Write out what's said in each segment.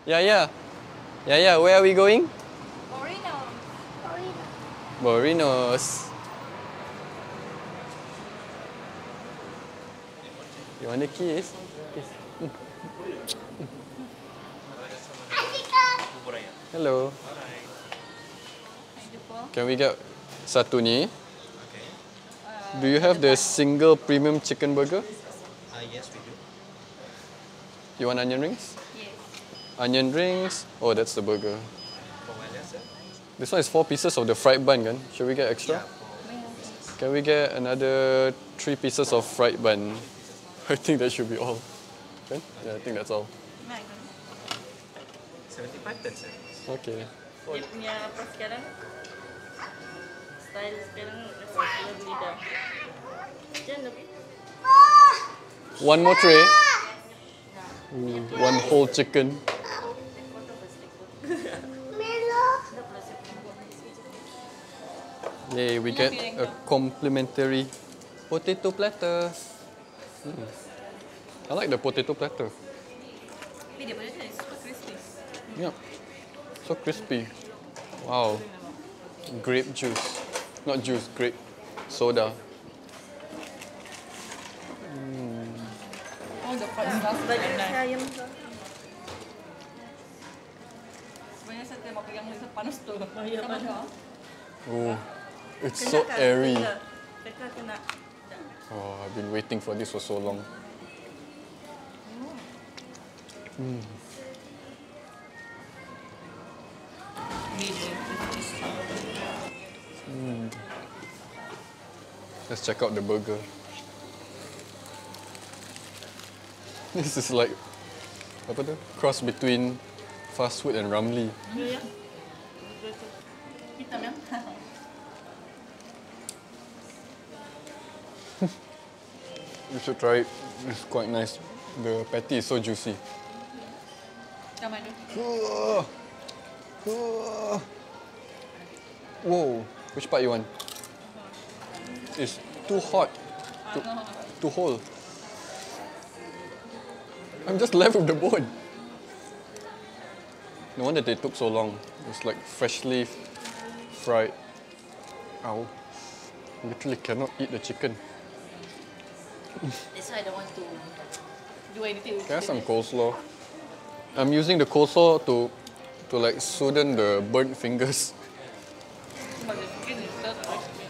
Yeah, yeah. Yeah, yeah. Where are we going? Borenos. Borenos. You want a kiss? Kiss. Hello. Can we get satu ni? Do you have the single premium chicken burger? Yes, we do. You want onion rings? Yes. Onion rings. Oh, that's the burger. For one lesson? This one is 4 pieces of the fried bun, kan? Should we get extra? Yeah, Can we get another 3 pieces of fried bun? I think that should be all. Okay? Yeah, I think that's all. 75 then, sir. Okay. Dia punya apa sekarang? Style sekarang rasa belum lidah. Jangan lebih. One more tray. Ooh, one whole chicken. Yay, we get a complimentary potato platter. I like the potato platter. Tapi dia punya is super crispy. Yeah, so crispy. Wow. Grape juice. Not juice, grape. Soda. Oh, the fried stuff. Bagi saya ayam tu. Sebenarnya saya tak mau pegang ni panas tu. Ya, panas. Oh, it's so airy. Dekat kena. Oh, I've been waiting for this for so long. Let's check out the burger. This is like apa tu? Cross between fast food and Ramly. Ya. Hitam ya. You should try it. It's quite nice. The patty is so juicy. Kamu ada. Whoa, which part you want? It's too hot to hold. I'm just left with the bone. No wonder they took so long. It's like freshly fried. Ow. Literally cannot eat the chicken. That's why I don't want to do anything with Can I have some coleslaw? I'm using the coleslaw to like soothe the burnt fingers. But the chicken is so crispy.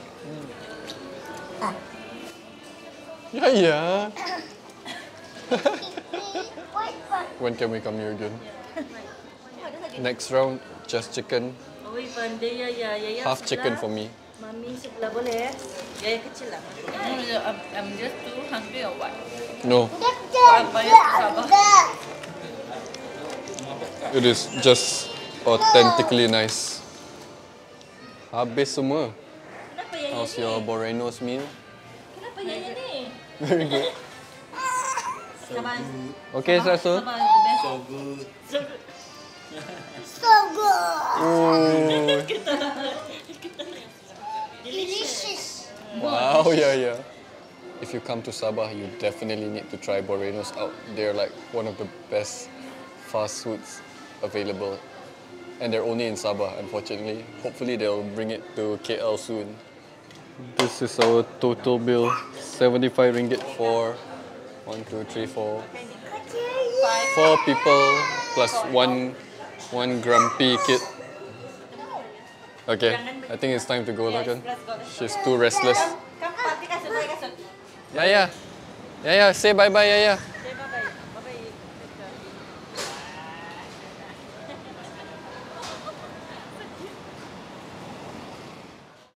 Yeah, yeah. When can we come here again? Next round, just chicken. Oh, pandai ya. Half chicken for me. Mami sebelah boleh. Yaya kecil lah. I'm just too hungry or what? No, I'm bayar Sabah. it is just authentically nice. Habis semua. Kenapa Yaya How's ni? your Borenos meal? Kenapa Yaya ni? Very good. Sabah. Okay, Sasu. Sabah is the best. So good. So good. Oh. Delicious. Wow, yeah. If you come to Sabah, you definitely need to try Borenos out. They're like one of the best fast foods available. And they're only in Sabah, unfortunately. Hopefully they'll bring it to KL soon. This is our total bill. 75 ringgit for 1, 2, 3, 4. 4 people plus one grumpy kid. Okay, I think it's time to go, Logan. She's too restless. Kamu pati kasut, saya kasut. Yaya, say bye-bye, Yaya.